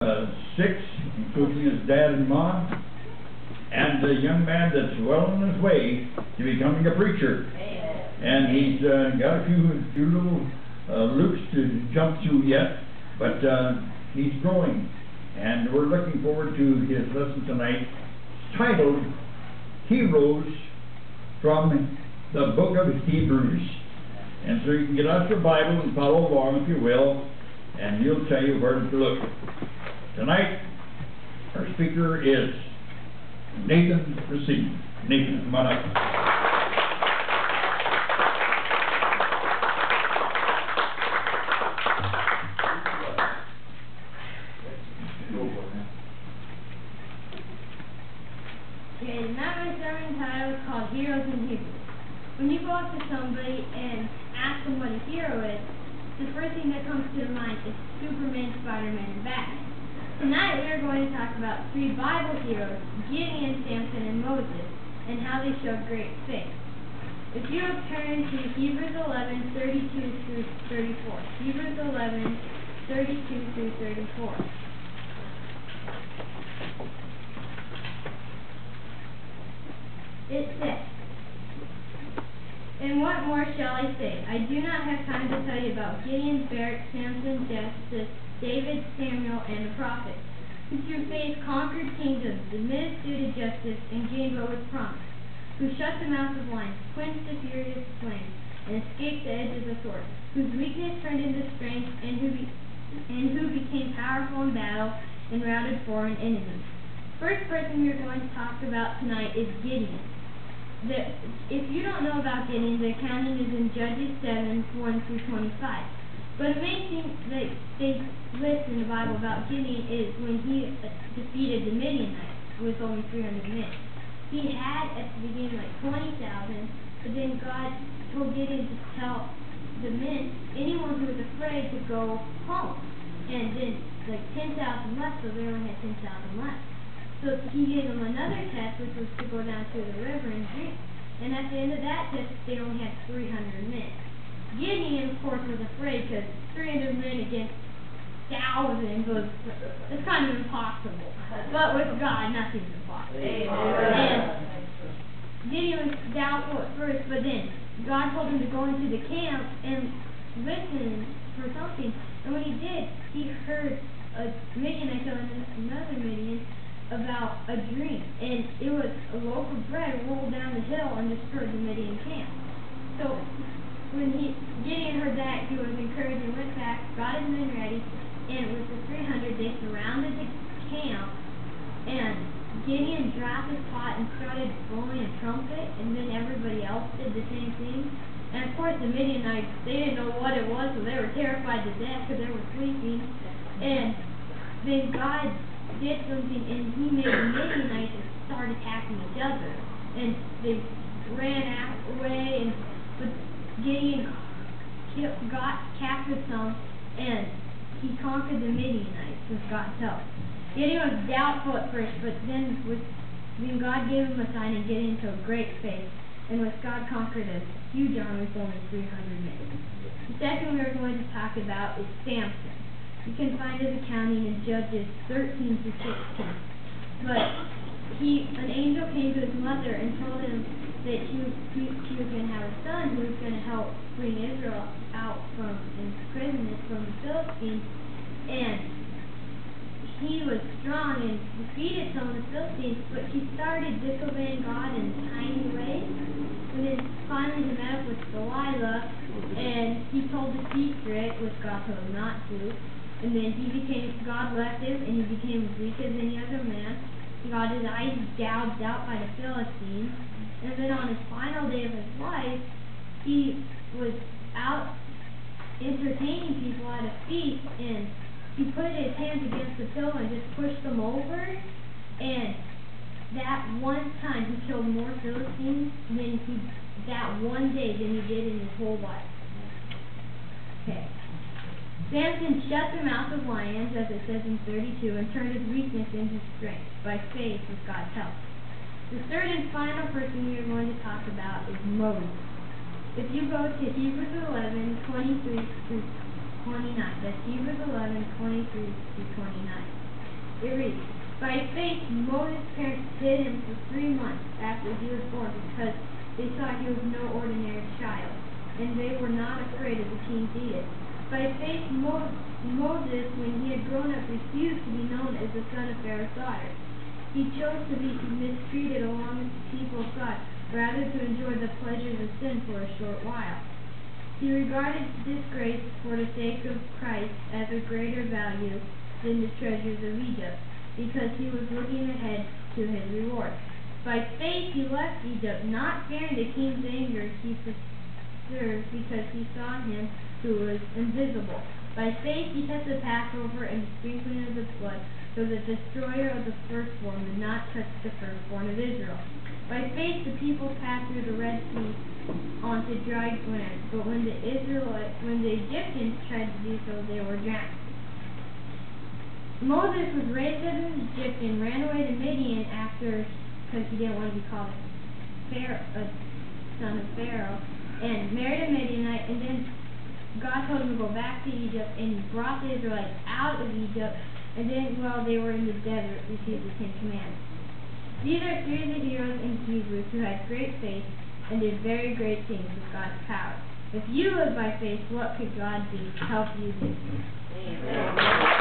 Six, including his dad and mom, and a young man that's well on his way to becoming a preacher. And he's got a few little loops to jump through yet, but he's growing. And we're looking forward to his lesson tonight. It's titled Heroes from the Book of Hebrews. And so you can get out your Bible and follow along if you will, and he'll tell you where to look. Tonight, our speaker is Nathan Racine. Nathan, come on up. Okay, now my sermon title is called Heroes in Hebrews. When you go up to somebody and ask them what a hero is, the first thing that comes to their mind is Superman, Spider-Man, and Batman. Tonight we are going to talk about three Bible heroes, Gideon, Samson, and Moses, and how they showed great faith. If you will turn to Hebrews 11:32 through 34. Hebrews 11:32 through 34. It says, "And what more shall I say? I do not have time to tell you about Gideon, Barak, Samson, Jephthah, David, Samuel, and the prophets, who through faith conquered kingdoms, administered justice, and gained what was promised, who shut the mouths of lions, quenched the fury of flames, and escaped the edge of the sword, whose weakness turned into strength, and who became powerful in battle and routed foreign enemies." First person we are going to talk about tonight is Gideon. If you don't know about Gideon, the accounting is in Judges 7:1 through 25. But the main thing that they list in the Bible about Gideon is when he defeated the Midianites with only 300 men. He had at the beginning like 20,000, but then God told Gideon to tell the men, anyone who was afraid, to go home. And then like 10,000 left, so they only had 10,000 left. So he gave them another test, which was to go down to the river and drink. And at the end of that test, they only had 300 men. Gideon, of course, was afraid because 300 men against thousands was it's kind of impossible. But with God, nothing's impossible. And Gideon was doubtful at first, but then God told him to go into the camp and listen for something. And when he did, he heard a Midianite telling another Midian about a dream. And it was a loaf of bread rolled down the hill and destroyed the Midian camp. So when Gideon heard that, he was encouraged and went back, got his men ready, and with the 300, they surrounded the camp, and Gideon dropped his pot and started blowing a trumpet, and then everybody else did the same thing. And of course the Midianites, they didn't know what it was, so they were terrified to death because they were sleeping. And then God did something, and he made the Midianites start attacking each other. And they ran away, but Gideon captured some, and he conquered the Midianites with God's help. Gideon was doubtful at first, but then God gave him a sign, and Gideon showed great faith, and with God conquered a huge army with only 300 men. The second we are going to talk about is Samson. You can find his accounting in Judges 13 to 16. But an angel came to his mother and told him that she was going to have a son who was going to help bring Israel out from imprisonment from the Philistines. And he was strong and defeated some of the Philistines, but he started disobeying God in tiny ways. And then finally he met up with Delilah, and he told the secret, which God told him not to. And then God left him, and he became as weak as any other man. He got his eyes gouged out by the Philistines. And then on his final day of his life, he was out entertaining people at a feast, and he put his hands against the pillow and just pushed them over. And that one time, he killed more Philistines that one day than he did in his whole life. Okay. Samson shut the mouth of lions, as it says in 32, and turned his weakness into strength by faith with God's help. The third and final person we are going to talk about is Moses. If you go to Hebrews 11:23 through 29, that's Hebrews 11:23 through 29. It reads, by faith, Moses' parents hid him for 3 months after he was born because they saw he was no ordinary child, and they were not afraid of the king's edict. By faith, Moses, when he had grown up, refused to be known as the son of Pharaoh's daughter. He chose to be mistreated along with the people of God, rather to enjoy the pleasures of sin for a short while. He regarded disgrace for the sake of Christ as of greater value than the treasures of Egypt, because he was looking ahead to his reward. By faith he left Egypt, not fearing the king's anger he served, because he saw him who was invisible. By faith he kept the Passover and the sprinkling of the blood, so the destroyer of the firstborn would not touch the firstborn of Israel. By faith the people passed through the Red Sea onto dry land, but when the Egyptians tried to do so, they were drowned. Moses was raised as an Egyptian, ran away to Midian because he didn't want to be called a son of Pharaoh, and married a Midianite, and then God told him to go back to Egypt, and he brought the Israelites out of Egypt, and then while they were in the desert, received the 10 Commandments. These are 3 of the heroes in Hebrews who had great faith and did very great things with God's power. If you live by faith, what could God do to help you do? Amen.